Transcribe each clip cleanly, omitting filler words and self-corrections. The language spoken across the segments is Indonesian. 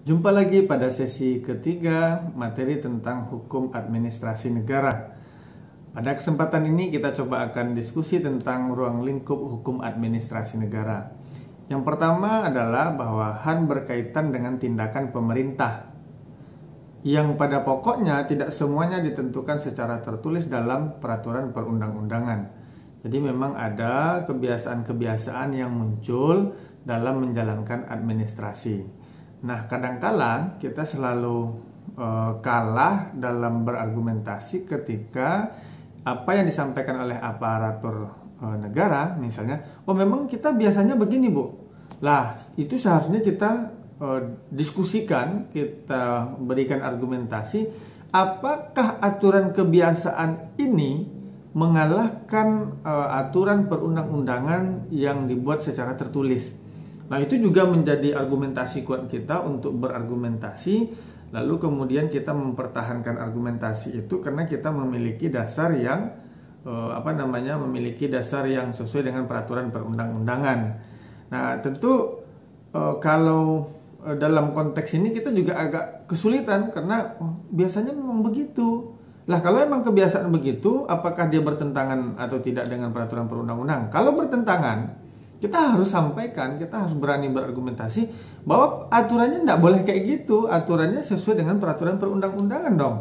Jumpa lagi pada sesi ketiga materi tentang hukum administrasi negara. Pada kesempatan ini kita coba akan diskusi tentang ruang lingkup hukum administrasi negara. Yang pertama adalah bahwa HAN berkaitan dengan tindakan pemerintah yang pada pokoknya tidak semuanya ditentukan secara tertulis dalam peraturan perundang-undangan. Jadi memang ada kebiasaan-kebiasaan yang muncul dalam menjalankan administrasi. Nah, kadang-kala kita selalu kalah dalam berargumentasi ketika apa yang disampaikan oleh aparatur negara, misalnya, oh memang kita biasanya begini, Bu. Lah, itu seharusnya kita diskusikan, kita berikan argumentasi, apakah aturan kebiasaan ini mengalahkan aturan perundang-undangan yang dibuat secara tertulis. Nah, itu juga menjadi argumentasi kuat kita untuk berargumentasi, lalu kemudian kita mempertahankan argumentasi itu karena kita memiliki dasar yang memiliki dasar yang sesuai dengan peraturan perundang-undangan. Nah, tentu kalau dalam konteks ini kita juga agak kesulitan karena biasanya memang begitu. Lah, kalau memang kebiasaan begitu, apakah dia bertentangan atau tidak dengan peraturan perundang-undang? Kalau bertentangan, kita harus sampaikan, kita harus berani berargumentasi bahwa aturannya tidak boleh kayak gitu. Aturannya sesuai dengan peraturan perundang-undangan dong.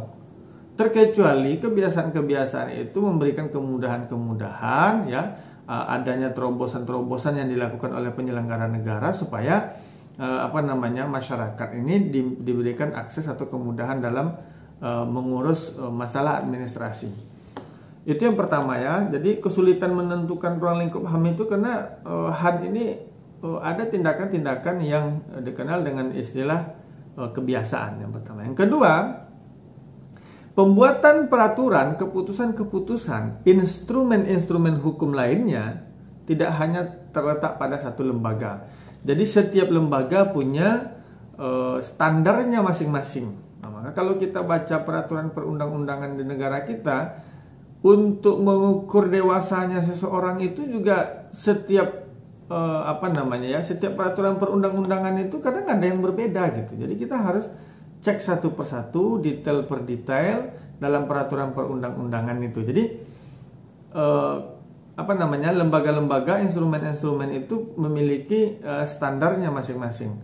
Terkecuali kebiasaan-kebiasaan itu memberikan kemudahan-kemudahan, ya, adanya terobosan-terobosan yang dilakukan oleh penyelenggara negara supaya masyarakat ini diberikan akses atau kemudahan dalam mengurus masalah administrasi. Itu yang pertama, ya. Jadi kesulitan menentukan ruang lingkup HAM itu karena HAN ini ada tindakan-tindakan yang dikenal dengan istilah kebiasaan, yang pertama. Yang kedua, pembuatan peraturan, keputusan-keputusan, instrumen-instrumen hukum lainnya tidak hanya terletak pada satu lembaga. Jadi setiap lembaga punya standarnya masing-masing. Nah, maka kalau kita baca peraturan perundang-undangan di negara kita, untuk mengukur dewasanya seseorang itu juga setiap setiap peraturan perundang-undangan itu kadang ada yang berbeda gitu. Jadi kita harus cek satu persatu, detail per detail dalam peraturan perundang-undangan itu. Jadi lembaga-lembaga, instrumen-instrumen itu memiliki standarnya masing-masing.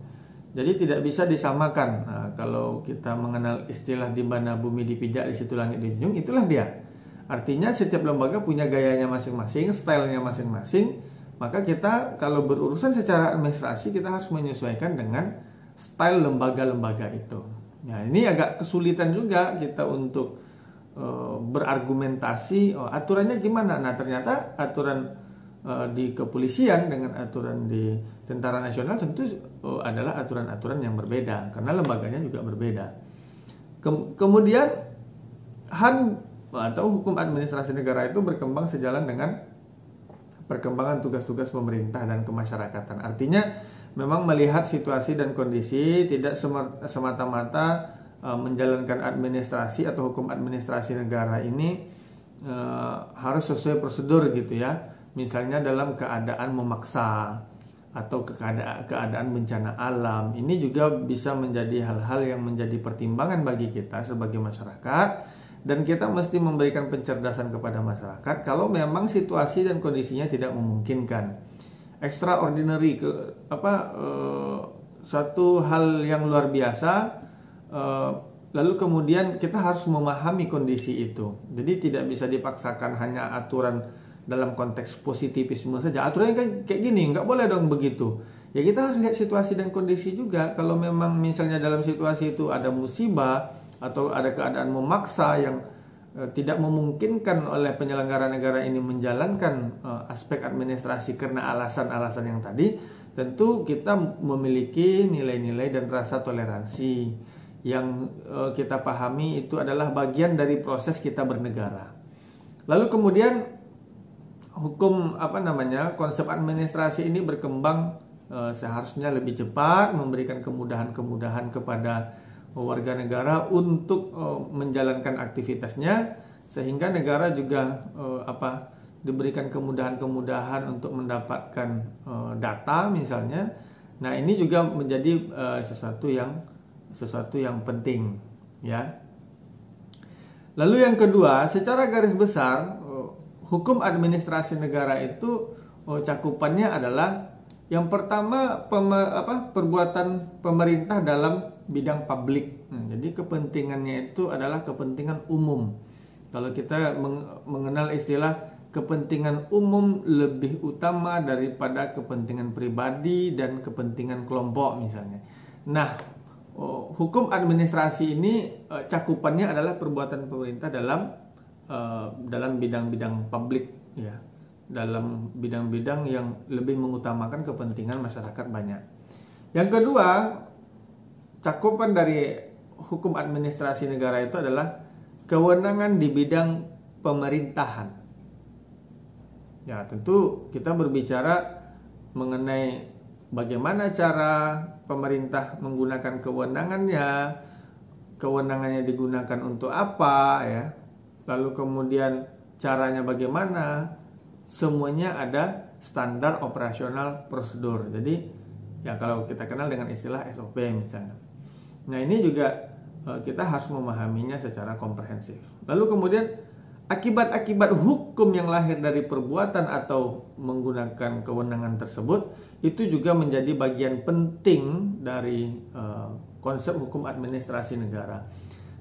Jadi tidak bisa disamakan. Nah, kalau kita mengenal istilah di mana bumi dipijak, di situ langit dijunjung, itulah dia. Artinya setiap lembaga punya gayanya masing-masing, stylenya masing-masing. Maka kita kalau berurusan secara administrasi, kita harus menyesuaikan dengan style lembaga-lembaga itu. Nah, ini agak kesulitan juga kita untuk berargumentasi, aturannya gimana. Nah, ternyata aturan di kepolisian dengan aturan di Tentara Nasional tentu adalah aturan-aturan yang berbeda, karena lembaganya juga berbeda. Kemudian HAN atau hukum administrasi negara itu berkembang sejalan dengan perkembangan tugas-tugas pemerintah dan kemasyarakatan. Artinya memang melihat situasi dan kondisi, tidak semata-mata menjalankan administrasi atau hukum administrasi negara ini harus sesuai prosedur gitu, ya. Misalnya dalam keadaan memaksa atau keadaan bencana alam. Ini juga bisa menjadi hal-hal yang menjadi pertimbangan bagi kita sebagai masyarakat. Dan kita mesti memberikan pencerdasan kepada masyarakat kalau memang situasi dan kondisinya tidak memungkinkan. Extraordinary, satu hal yang luar biasa, lalu kemudian kita harus memahami kondisi itu. Jadi tidak bisa dipaksakan hanya aturan dalam konteks positivisme saja. Aturannya kayak gini, nggak boleh dong begitu. Ya, kita harus lihat situasi dan kondisi juga. Kalau memang misalnya dalam situasi itu ada musibah atau ada keadaan memaksa yang tidak memungkinkan oleh penyelenggara negara ini menjalankan aspek administrasi karena alasan-alasan yang tadi, tentu kita memiliki nilai-nilai dan rasa toleransi yang kita pahami itu adalah bagian dari proses kita bernegara. Lalu kemudian hukum konsep administrasi ini berkembang seharusnya lebih cepat, memberikan kemudahan-kemudahan kepada warga negara untuk menjalankan aktivitasnya, sehingga negara juga diberikan kemudahan-kemudahan untuk mendapatkan data misalnya. Nah, ini juga menjadi sesuatu yang sesuatu yang penting, ya. Lalu yang kedua, secara garis besar hukum administrasi negara itu cakupannya adalah yang pertama perbuatan pemerintah dalam bidang publik. Jadi kepentingannya itu adalah kepentingan umum. Kalau kita mengenal istilah kepentingan umum lebih utama daripada kepentingan pribadi dan kepentingan kelompok misalnya. Nah, hukum administrasi ini cakupannya adalah perbuatan pemerintah dalam bidang-bidang publik, ya, dalam bidang-bidang yang lebih mengutamakan kepentingan masyarakat banyak. Yang kedua, cakupan dari hukum administrasi negara itu adalah kewenangan di bidang pemerintahan. Ya, tentu kita berbicara mengenai bagaimana cara pemerintah menggunakan kewenangannya digunakan untuk apa, ya. Lalu kemudian caranya bagaimana, semuanya ada standar operasional prosedur. Jadi ya kalau kita kenal dengan istilah SOP misalnya. Nah, ini juga kita harus memahaminya secara komprehensif. Lalu kemudian akibat-akibat hukum yang lahir dari perbuatan atau menggunakan kewenangan tersebut itu juga menjadi bagian penting dari konsep hukum administrasi negara.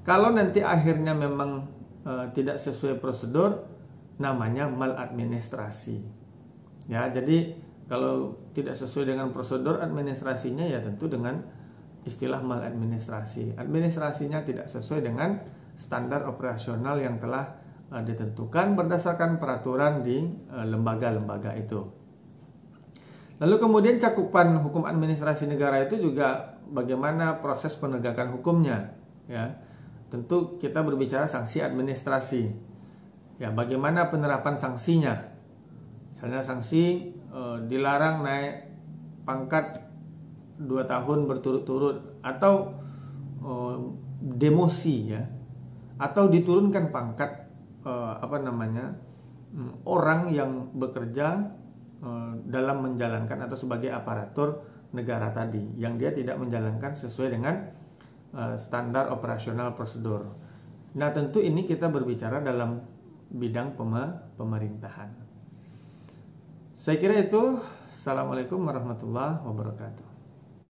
Kalau nanti akhirnya memang tidak sesuai prosedur, namanya maladministrasi. Ya, jadi kalau tidak sesuai dengan prosedur administrasinya ya tentu dengan istilah maladministrasi. Administrasinya tidak sesuai dengan standar operasional yang telah ditentukan berdasarkan peraturan di lembaga-lembaga itu. Lalu kemudian cakupan hukum administrasi negara itu juga bagaimana proses penegakan hukumnya, ya. Tentu kita berbicara sanksi administrasi. Ya, bagaimana penerapan sanksinya? Misalnya sanksi dilarang naik pangkat 2 tahun berturut-turut atau demosi, ya. Atau diturunkan pangkat orang yang bekerja dalam menjalankan atau sebagai aparatur negara tadi yang dia tidak menjalankan sesuai dengan standar operasional prosedur. Nah, tentu ini kita berbicara dalam bidang pemerintahan. Saya kira itu. Assalamualaikum warahmatullahi wabarakatuh.